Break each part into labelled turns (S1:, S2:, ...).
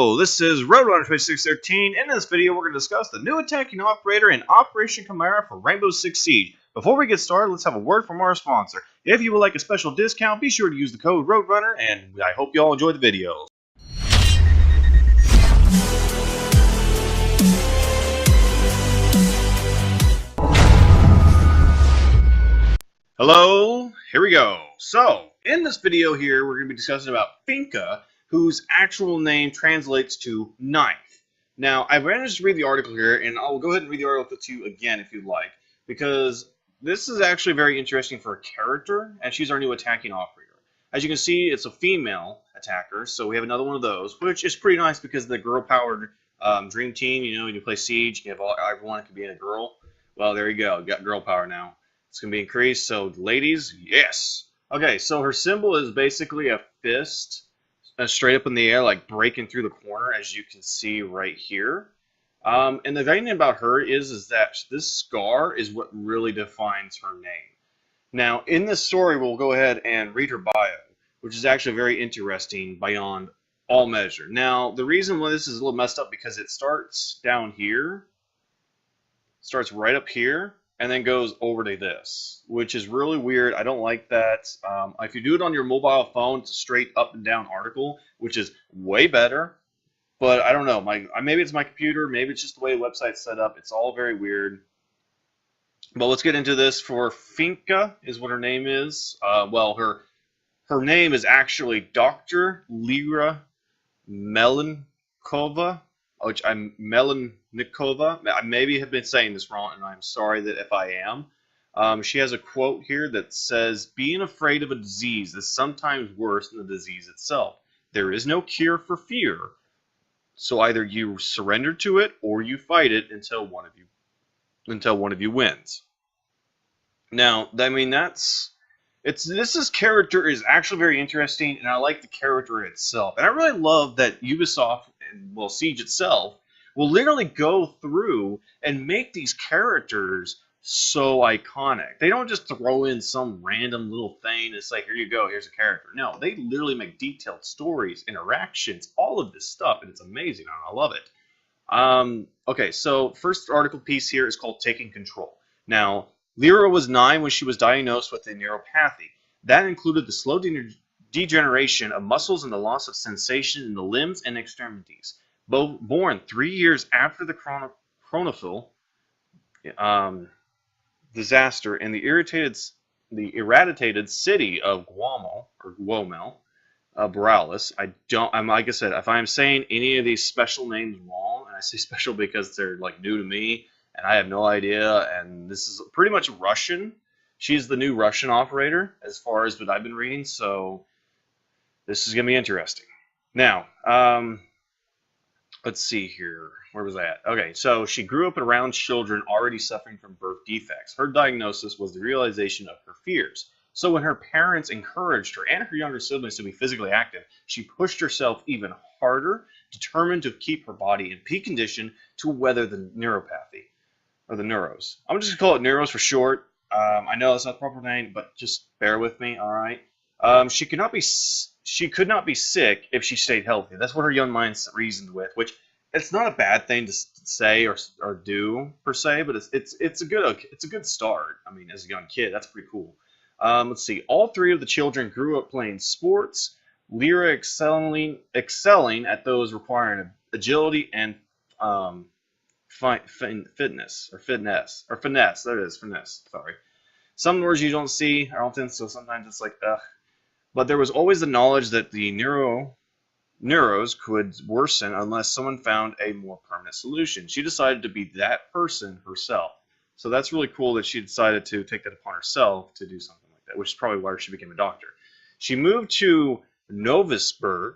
S1: Hello, this is Roadrunner 2613. In this video, we're going to discuss the new attacking operator in Operation Chimera for Rainbow Six Siege. Before we get started, let's have a word from our sponsor. If you would like a special discount, be sure to use the code Roadrunner, and I hope you all enjoy the video. Hello, here we go. So, in this video here, we're going to be discussing about Finka, whose actual name translates to knife. Now, I've managed to read the article here, and I'll go ahead and read the article to you again if you'd like, because this is actually very interesting for a character, and she's our new attacking operator. As you can see, it's a female attacker, so we have another one of those, which is pretty nice because the girl-powered dream team, you know, when you play Siege, you have everyone that can be in a girl. Well, there you go, you got girl power now. It's going to be increased, so ladies, yes! Okay, so her symbol is basically a fist, straight up in the air, like breaking through the corner, as you can see right here. And the thing about her is that this scar is what really defines her name. Now, in this story, we'll go ahead and read her bio, which is actually very interesting beyond all measure. Now, the reason why this is a little messed up because it starts down here, starts right up here, and then goes over to this, which is really weird. I don't like that. If you do it on your mobile phone, it's a straight up and down article, which is way better. But I don't know. Maybe it's my computer. Maybe it's just the way the website's set up. It's all very weird. But let's get into this. For Finka is what her name is. Well, her name is actually Dr. Lyra Melenkova. Which I'm Melenkova. I maybe have been saying this wrong, and I'm sorry that if I am. She has a quote here that says, "Being afraid of a disease is sometimes worse than the disease itself. There is no cure for fear, so either you surrender to it or you fight it until one of you wins." Now, I mean this character is actually very interesting, and I like the character itself. And I really love that Ubisoft, well, Siege itself, will literally go through and make these characters so iconic. They don't just throw in some random little thing and say, here you go, here's a character. No, they literally make detailed stories, interactions, all of this stuff, and it's amazing. I love it. Okay, so first article piece here is called Taking Control. Now, Lyra was 9 when she was diagnosed with a neuropathy. That included the slow degeneration of muscles and the loss of sensation in the limbs and extremities. Born 3 years after the chronophyll disaster in the eradicated city of Guomel, Borealis. I'm like I said, if I'm saying any of these special names wrong, and I say special because they're like new to me, and I have no idea, and this is pretty much Russian. She's the new Russian operator, as far as what I've been reading, so this is going to be interesting. Now, let's see here. Where was I at? Okay, so she grew up around children already suffering from birth defects. Her diagnosis was the realization of her fears. So when her parents encouraged her and her younger siblings to be physically active, she pushed herself even harder, determined to keep her body in peak condition to weather the neuropathy. Or the neuros. I'm just going to call it neuros for short. I know that's not the proper name, but just bear with me, all right? She could not be sick if she stayed healthy. That's what her young mind reasoned with, which it's not a bad thing to say or do per se, but it's a good start. I mean, as a young kid, that's pretty cool. Let's see. All 3 of the children grew up playing sports. Lyra excelling at those requiring agility and finesse. There it is, finesse. Sorry. Some words you don't see often, so sometimes it's like, ugh. But there was always the knowledge that the neuros could worsen unless someone found a more permanent solution. She decided to be that person herself. So that's really cool that she decided to take that upon herself to do something like that, which is probably why she became a doctor. She moved to Novosibirsk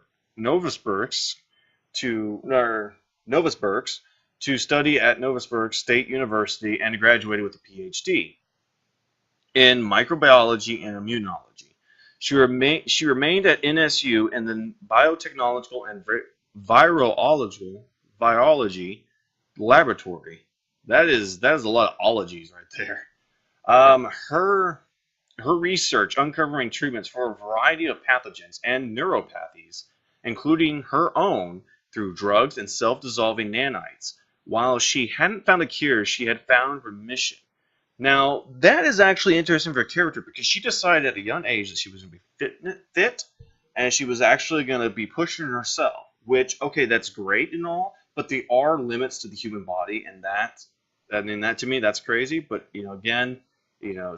S1: to study at Novosibirsk State University and graduated with a PhD in microbiology and immunology. She remained at NSU in the biotechnological and virology laboratory. That is a lot of ologies right there. Her research uncovering treatments for a variety of pathogens and neuropathies, including her own, through drugs and self-dissolving nanites. While she hadn't found a cure, she had found remission. Now, that is actually interesting for a character because she decided at a young age that she was going to be fit, and she was actually going to be pushing herself. Which, okay, that's great and all, but there are limits to the human body, and that to me, that's crazy. But again,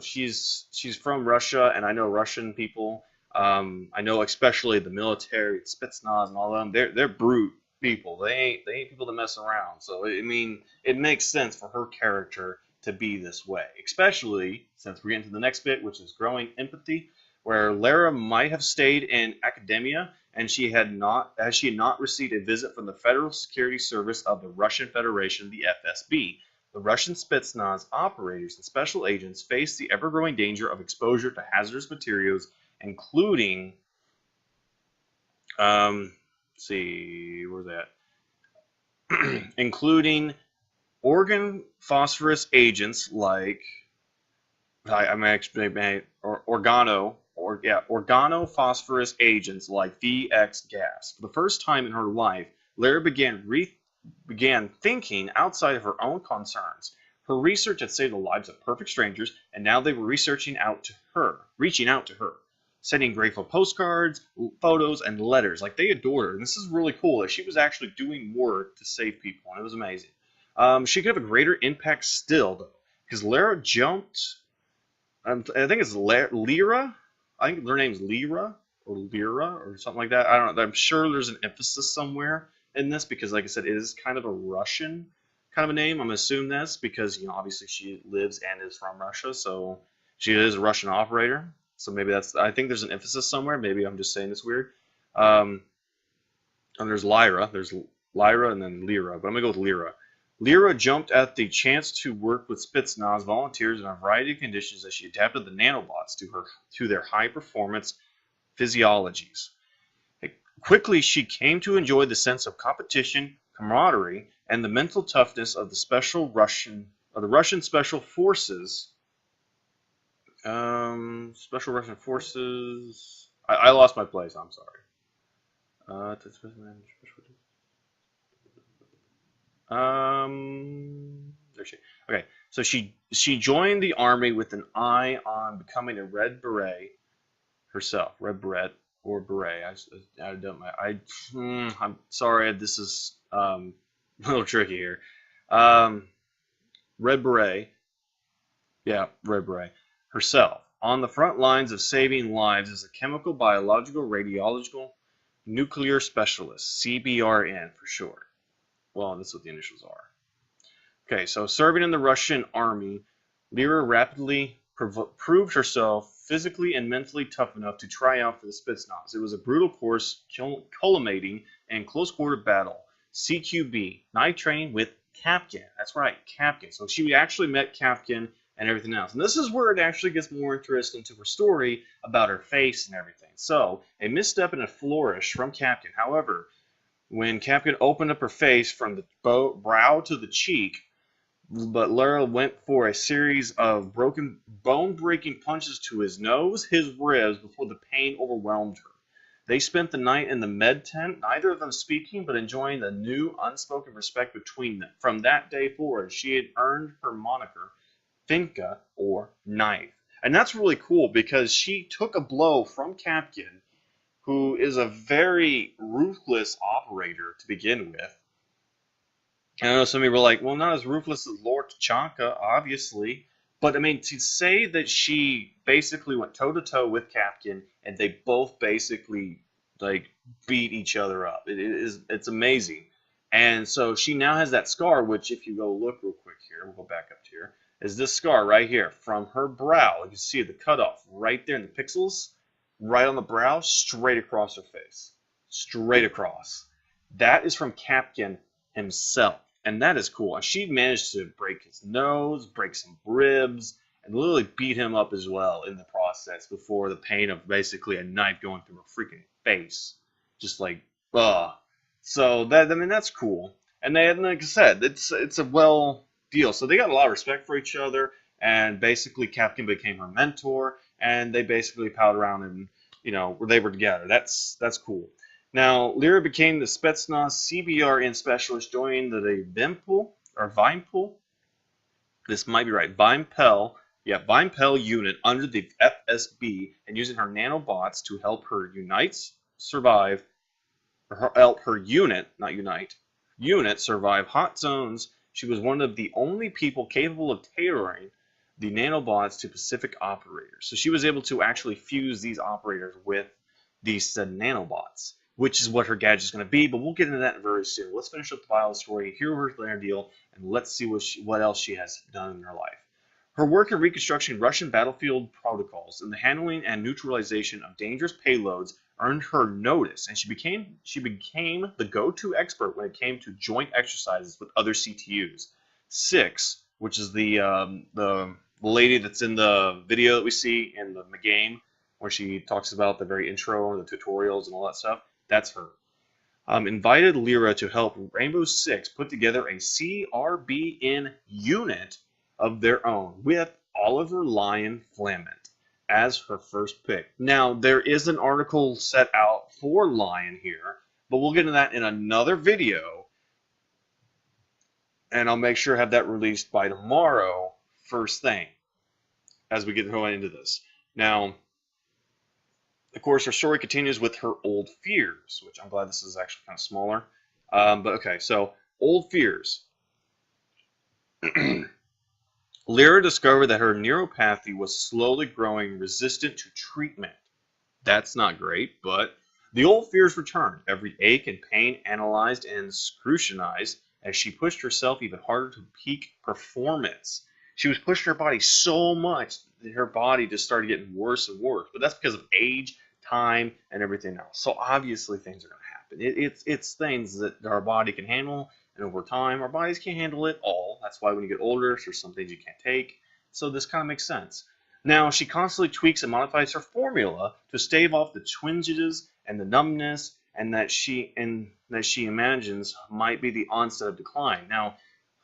S1: she's from Russia, and I know Russian people. I know especially the military, Spetsnaz, and all of them. They're brute people. They ain't people to mess around. So I mean, it makes sense for her character to be this way, especially since we're getting to the next bit, which is growing empathy, where Lara might have stayed in academia and she had not received a visit from the Federal Security Service of the Russian Federation, the FSB. The Russian Spetsnaz operators and special agents face the ever-growing danger of exposure to hazardous materials, including, let's see, where's that? Including organ phosphorus agents like organophosphorus agents like VX gas. For the first time in her life, Lara began thinking outside of her own concerns. Her research had saved the lives of perfect strangers, and now they were reaching out to her, sending grateful postcards, photos, and letters. Like, they adored her, and this is really cool that she was actually doing work to save people, and it was amazing. She could have a greater impact still, though, because Lara jumped. I think it's Lyra. I think their name's Lyra or something like that. I don't know. I'm sure there's an emphasis somewhere in this because, like I said, it is kind of a Russian kind of a name. I'm gonna assume this because obviously she lives and is from Russia, so she is a Russian operator. So maybe that's. I think there's an emphasis somewhere. Maybe I'm just saying this weird. And there's Lyra. There's Lyra and then Lyra, but I'm gonna go with Lyra. Lyra jumped at the chance to work with Spetsnaz volunteers in a variety of conditions as she adapted the nanobots to their high-performance physiologies. Quickly, she came to enjoy the sense of competition, camaraderie, and the mental toughness of the Russian Special Forces. Special Russian Forces. I lost my place. I'm sorry. There she. Okay, so she joined the army with an eye on becoming a Red Beret herself. Red Beret or Beret. I don't. I'm sorry. This is a little tricky here. Red Beret. Yeah, Red Beret herself on the front lines of saving lives as a chemical, biological, radiological, nuclear specialist. CBRN for short. Well, that's what the initials are. Okay, so serving in the Russian army, Lyra rapidly proved herself physically and mentally tough enough to try out for the Spetsnaz. It was a brutal course culminating in close-quarter battle. CQB, night training with Kapkin. That's right, Kapkin. So she actually met Kapkin and everything else. And this is where it actually gets more interesting to her story about her face and everything. So, a misstep and a flourish from Kapkin. However, when Kapkin opened up her face from the brow to the cheek, but Lara went for a series of bone-breaking punches to his nose, his ribs, before the pain overwhelmed her. They spent the night in the med tent, neither of them speaking, but enjoying the new, unspoken respect between them. From that day forward, she had earned her moniker, Finka, or Knife. And that's really cool, because she took a blow from Kapkin, who is a very ruthless operator to begin with. I know some people were like, well, not as ruthless as Lord Tachanka, obviously. But, I mean, to say that she basically went toe-to-toe with Kapkin and they both basically, like, beat each other up. It's amazing. And so she now has that scar, which if you go look real quick here, we'll go back up to here, is this scar right here from her brow. You can see the cutoff right there in the pixels, right on the brow, straight across her face. Straight across. That is from Kapkin himself. And that is cool. And she managed to break his nose, break some ribs, and literally beat him up as well in the process before the pain of basically a knife going through her freaking face. Just like, ugh. So that, I mean, that's cool. And they, like I said, it's a well deal. So they got a lot of respect for each other, and basically Kapkin became her mentor, and they basically palled around and, they were together. That's cool. Now, Lyra became the Spetsnaz CBRN specialist, joining the Vimpel. This might be right. Vimpel unit under the FSB, and using her nanobots to help her survive, or help her unit, not unite, unit survive hot zones. She was one of the only people capable of tailoring the nanobots to specific operators. So she was able to actually fuse these operators with these said nanobots, which is what her gadget is going to be. But we'll get into that very soon. Let's finish up the bio story, hear her later deal, and let's see what else she has done in her life. Her work in reconstructing Russian battlefield protocols and the handling and neutralization of dangerous payloads earned her notice, and she became the go-to expert when it came to joint exercises with other CTUs. Six, which is the lady that's in the video that we see in the game, where she talks about the very intro and the tutorials and all that stuff. That's her. Invited Lyra to help Rainbow Six put together a CRBN unit of their own with Oliver Lyon Flamant as her first pick. Now, there is an article set out for Lyon here, but we'll get into that in another video, and I'll make sure I have that released by tomorrow, first thing, as we get going into this. Now, of course, her story continues with her old fears, which I'm glad this is actually kind of smaller. But okay, so old fears. Lyra discovered that her neuropathy was slowly growing resistant to treatment. That's not great, but the old fears returned, every ache and pain analyzed and scrutinized as she pushed herself even harder to peak performance. She was pushing her body so much that her body just started getting worse and worse. But that's because of age, time, and everything else. So obviously things are going to happen. It's things that our body can handle, and over time our bodies can't handle it all. That's why when you get older, there's some things you can't take. So this kind of makes sense. Now, she constantly tweaks and modifies her formula to stave off the twinges and the numbness and that she imagines might be the onset of decline. Now,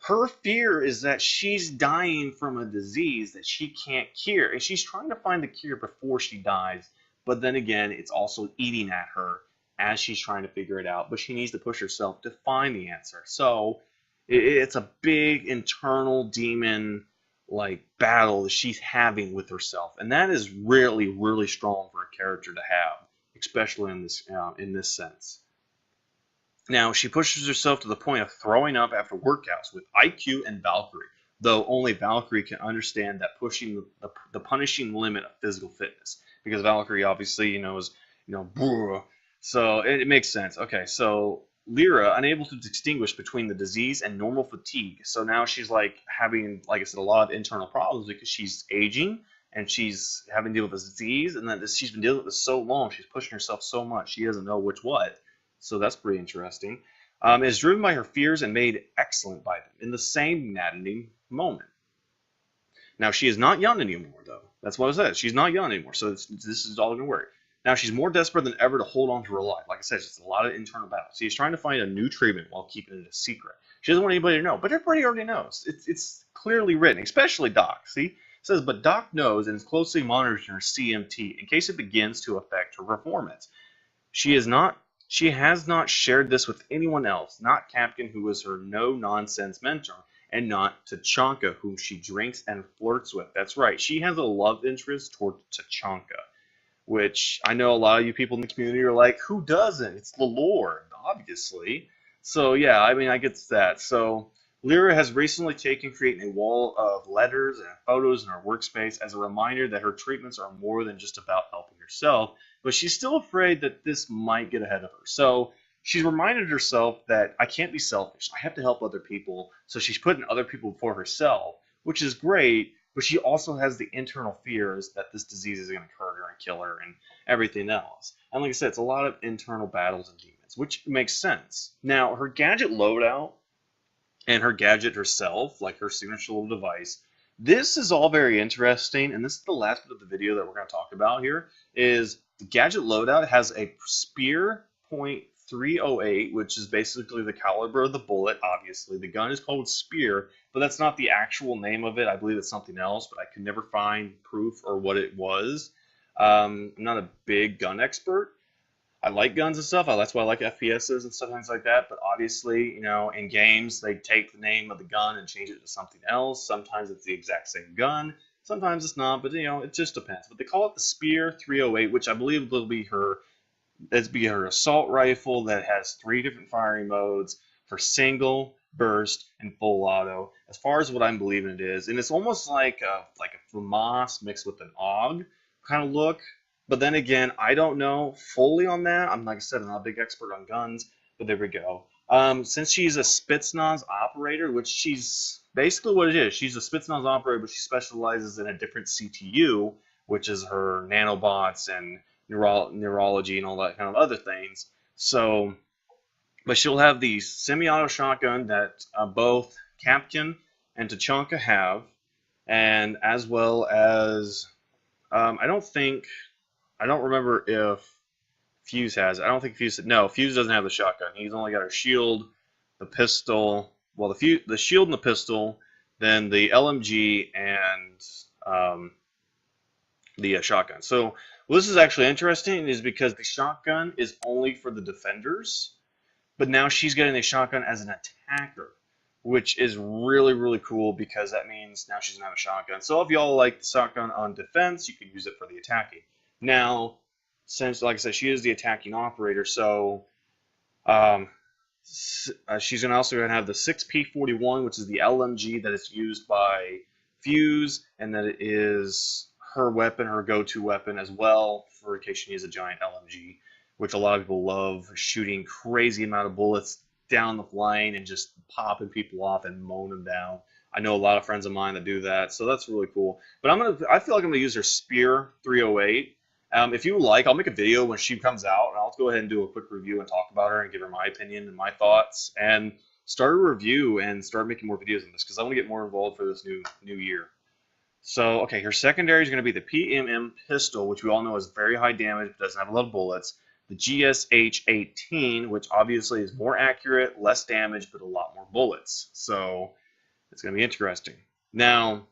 S1: her fear is that she's dying from a disease that she can't cure, and she's trying to find the cure before she dies. But then again, it's also eating at her as she's trying to figure it out. But she needs to push herself to find the answer. So it's a big internal demon like battle that she's having with herself, and that is really, really strong for a character to have, especially in this sense. Now, she pushes herself to the point of throwing up after workouts with IQ and Valkyrie, though only Valkyrie can understand that pushing the punishing limit of physical fitness, because Valkyrie obviously is so it makes sense. Okay, so Lyra, unable to distinguish between the disease and normal fatigue. So now she's like having, like I said, a lot of internal problems because she's aging and she's having to deal with this disease, and that she's been dealing with this so long, she's pushing herself so much, she doesn't know which what. So that's pretty interesting. Is driven by her fears and made excellent by them in the same maddening moment. Now, she is not young anymore, though. That's what I said. She's not young anymore, so this is all going to work. Now, she's more desperate than ever to hold on to her life. Like I said, it's a lot of internal battle. She's trying to find a new treatment while keeping it a secret. She doesn't want anybody to know, but everybody already knows. It's clearly written, especially Doc. See? It says, but Doc knows and is closely monitoring her CMT in case it begins to affect her performance. She has not shared this with anyone else, not Captain, who was her no-nonsense mentor, and not Tachanka, whom she drinks and flirts with. That's right, she has a love interest toward Tachanka, which I know a lot of you people in the community are like, who doesn't? It's the Lord, obviously. So yeah, I mean, I get that. So Lyra has recently creating a wall of letters and photos in her workspace as a reminder that her treatments are more than just about helping herself, but she's still afraid that this might get ahead of her. So she's reminded herself that I can't be selfish. I have to help other people. So she's putting other people before herself, which is great, but she also has the internal fears that this disease is going to hurt her and kill her and everything else. And like I said, it's a lot of internal battles and demons, which makes sense. Now, her gadget loadout and her gadget herself, like her signature little device, this is all very interesting, and this is the last bit of the video that we're going to talk about here, is the gadget loadout has a spear .308, which is basically the caliber of the bullet, obviously. The gun is called Spear, but that's not the actual name of it. I believe it's something else, but I could never find proof or what it was. I'm not a big gun expert. I like guns and stuff. That's why I like FPSs and stuff things like that. But obviously, in games they take the name of the gun and change it to something else. Sometimes it's the exact same gun. Sometimes it's not. But it just depends. But they call it the Spear 308, which I believe will be her. That's be her assault rifle that has 3 different firing modes for single, burst, and full auto. As far as what I'm believing it is, and it's almost like a FAMAS mixed with an AUG kind of look. But then again, I don't know fully on that. I'm like I said, I'm not a big expert on guns, but there we go. Since she's a Spetsnaz operator, which she's basically what it is, she's a Spetsnaz operator, but she specializes in a different CTU, which is her nanobots and neurology and all that kind of other things. So, but she'll have the semi-auto shotgun that both Kapkan and Tachanka have, and as well as I don't remember if Fuse has it. I don't think Fuse. No, Fuse doesn't have the shotgun. He's only got her shield, the pistol. Well, the shield and the pistol, then the LMG and the shotgun. So well, this is actually interesting, is because the shotgun is only for the defenders, but now she's getting the shotgun as an attacker, which is really, really cool because that means now she's gonna have a shotgun. So if y'all like the shotgun on defense, you can use it for the attacking. Now, since, like I said, she is the attacking operator, so she's also going to have the 6P41, which is the LMG that is used by Fuse, and that it is her weapon, her go-to weapon as well, for in case she needs a giant LMG, which a lot of people love, shooting crazy amount of bullets down the line and just popping people off and mowing them down. I know a lot of friends of mine that do that, so that's really cool. But I feel like I'm gonna use her Spear 308. If you like, I'll make a video when she comes out, and I'll go ahead and do a quick review and talk about her and give her my opinion and my thoughts, and start a review and start making more videos on this because I want to get more involved for this new year. So, okay, her secondary is going to be the PMM pistol, which we all know is very high damage, but doesn't have a lot of bullets. The GSH-18, which obviously is more accurate, less damage, but a lot more bullets. So, it's going to be interesting. Now,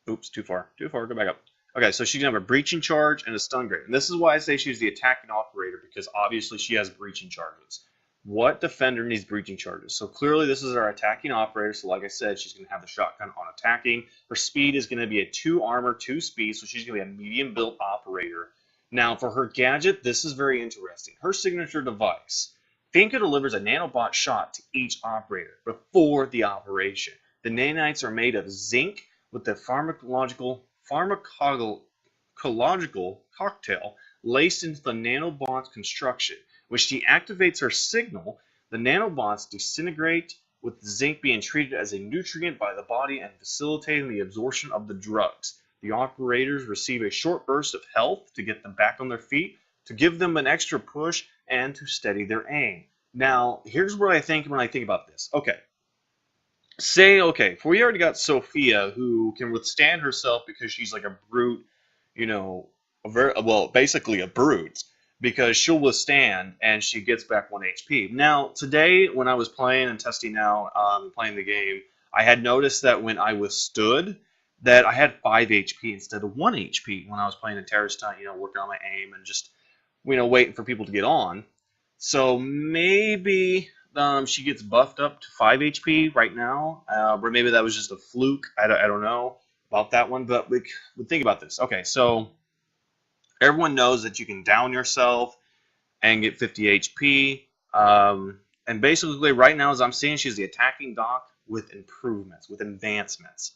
S1: oops, too far, go back up. Okay, so she's going to have a breaching charge and a stun grenade. And this is why I say she's the attacking operator, because obviously she has breaching charges. What defender needs breaching charges? So clearly this is our attacking operator, so like I said, she's going to have the shotgun on attacking. Her speed is going to be a 2 armor, 2 speed, so she's going to be a medium built operator. Now for her gadget, this is very interesting. Her signature device. Finka delivers a nanobot shot to each operator before the operation. The nanites are made of zinc with the pharmacological cocktail laced into the nanobot's construction, which deactivates her signal. The nanobots disintegrate, with zinc being treated as a nutrient by the body and facilitating the absorption of the drugs. The operators receive a short burst of health to get them back on their feet, to give them an extra push, and to steady their aim. Now, here's what I think when I think about this. Okay, if we already got Sophia, who can withstand herself because she's like a brute, basically a brute, because she'll withstand and she gets back 1 HP. Now, today when I was playing and testing out, playing the game, I had noticed that when I withstood, that I had 5 HP instead of 1 HP when I was playing a terrorist hunt, working on my aim and just, waiting for people to get on. So maybe she gets buffed up to 5 HP right now, or maybe that was just a fluke. I don't know about that one, but think about this. Okay, so everyone knows that you can down yourself and get 50 HP. And basically, right now, as I'm seeing, she's the attacking doc with improvements, with advancements,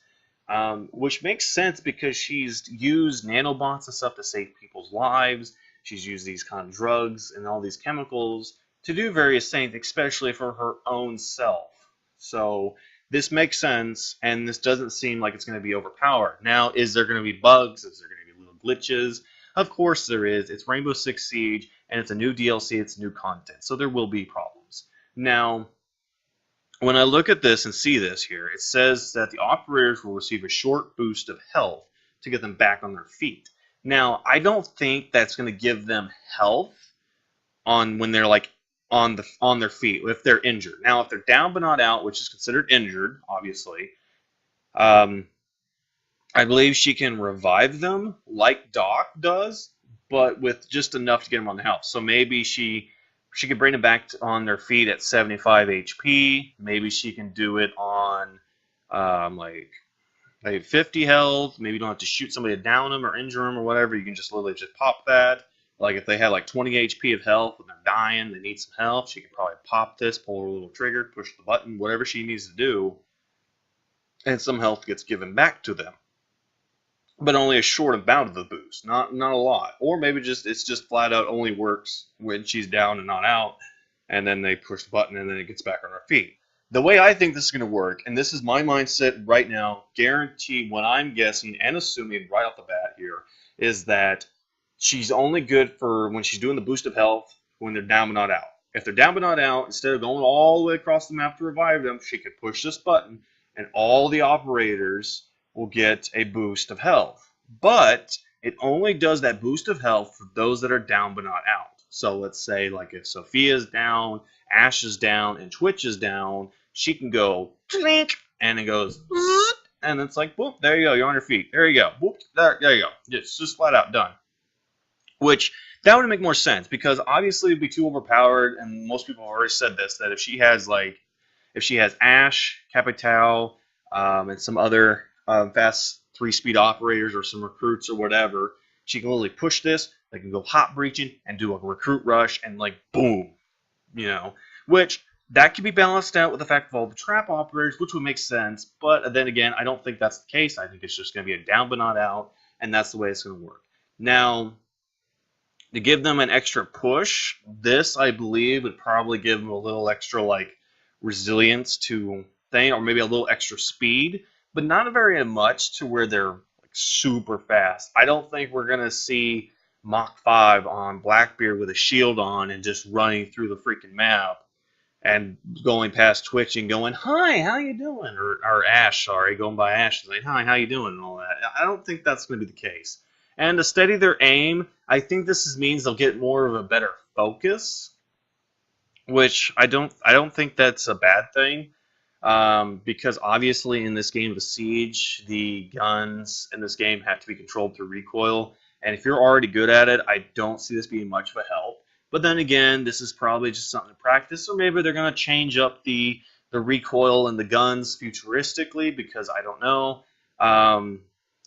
S1: which makes sense because she's used nanobots and stuff to save people's lives. She's used these kind of drugs and all these chemicals to do various things, especially for her own self. So this makes sense, and this doesn't seem like it's going to be overpowered. Now, is there going to be bugs? Is there going to be little glitches? Of course there is. It's Rainbow Six Siege, and it's a new DLC, it's new content, so there will be problems. Now, when I look at this and see this here, it says that the operators will receive a short boost of health to get them back on their feet. Now, I don't think that's going to give them health on when they're like on their feet if they're injured. Now, if they're down but not out, which is considered injured, obviously, I believe she can revive them like Doc does, but with just enough to get them on the health. So maybe she could bring them back on their feet at 75 HP. Maybe she can do it on like 50 health. Maybe you don't have to shoot somebody to down them or injure them or whatever. You can just literally just pop that. Like if they had like 20 HP of health and they're dying, they need some health, she can probably pop this, pull her little trigger, push the button, whatever she needs to do, and some health gets given back to them. But only a short amount of the boost, not a lot. Or maybe it's just flat out only works when she's down and not out, and then they push the button and then it gets back on her feet. The way I think this is going to work, and this is my mindset right now, guarantee what I'm guessing and assuming right off the bat here, is that she's only good for when she's doing the boost of health when they're down but not out. If they're down but not out, instead of going all the way across the map to revive them, she could push this button and all the operators will get a boost of health. But it only does that boost of health for those that are down but not out. So let's say like if Sophia's down, Ash is down, and Twitch is down, she can go and it goes and it's like, whoop, there you go, you're on your feet. There you go. Whoop, there you go. Just flat out done. Which that would make more sense because obviously it'd be too overpowered, and most people have already said this, that if she has Ash, Capital, and some other fast 3-speed operators or some recruits or whatever, she can literally push this. They can go hot breaching and do a recruit rush and like boom, which that could be balanced out with the fact of all the trap operators, which would make sense. But then again, I don't think that's the case. I think it's just going to be a down but not out, and that's the way it's going to work. Now, to give them an extra push, this I believe would probably give them a little extra like resilience to thing, or maybe a little extra speed, but not very much to where they're like super fast. I don't think we're gonna see Mach 5 on Blackbeard with a shield on and just running through the freaking map and going past Twitch and going, "Hi, how you doing?" Or Ash, sorry, going by Ash and saying, "Hi, how you doing?" and all that. I don't think that's going to be the case. And to steady their aim, I think this means they'll get more of a better focus, which I don't think that's a bad thing, because obviously in this game of Siege, the guns in this game have to be controlled through recoil, and if you're already good at it, I don't see this being much of a help. But then again, this is probably just something to practice, or maybe they're going to change up the recoil and the guns futuristically, because I don't know.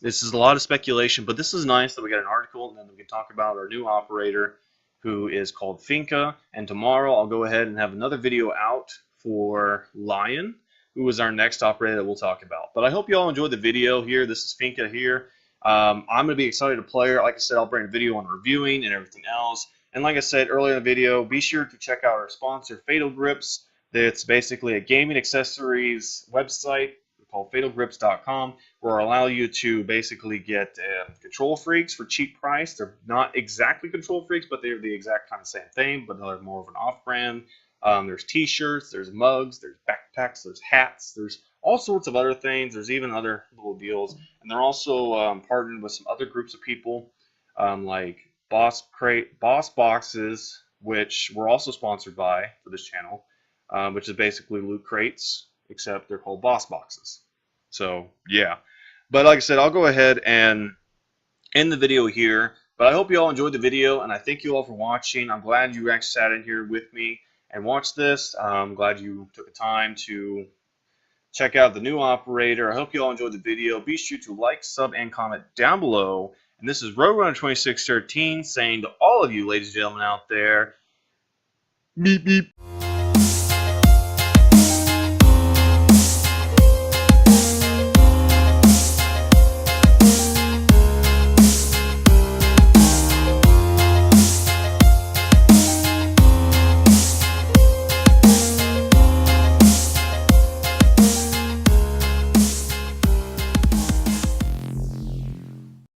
S1: This is a lot of speculation, but this is nice that we got an article, and then we can talk about our new operator, who is called Finka. And tomorrow I'll go ahead and have another video out for Lion, who is our next operator that we'll talk about. But I hope you all enjoyed the video here. This is Finka here. I'm going to be excited to play her. Like I said, I'll bring a video on reviewing and everything else. And like I said earlier in the video, be sure to check out our sponsor, Fatal Grips. It's basically a gaming accessories website called fatalgrips.com, where I'll allow you to basically get control freaks for cheap price. They're not exactly control freaks, but they're the exact kind of same thing, but they're more of an off-brand. There's t-shirts, there's mugs, there's backpacks, there's hats, there's all sorts of other things. There's even other little deals. And they're also partnered with some other groups of people, like Boss Boxes, which we're also sponsored by for this channel, which is basically loot crates, except they're called Boss Boxes. So, yeah. But like I said, I'll go ahead and end the video here. But I hope you all enjoyed the video, and I thank you all for watching. I'm glad you actually sat in here with me and watched this. I'm glad you took the time to check out the new operator. I hope you all enjoyed the video. Be sure to like, sub, and comment down below. And this is Roadrunner2613 saying to all of you, ladies and gentlemen out there, beep, beep.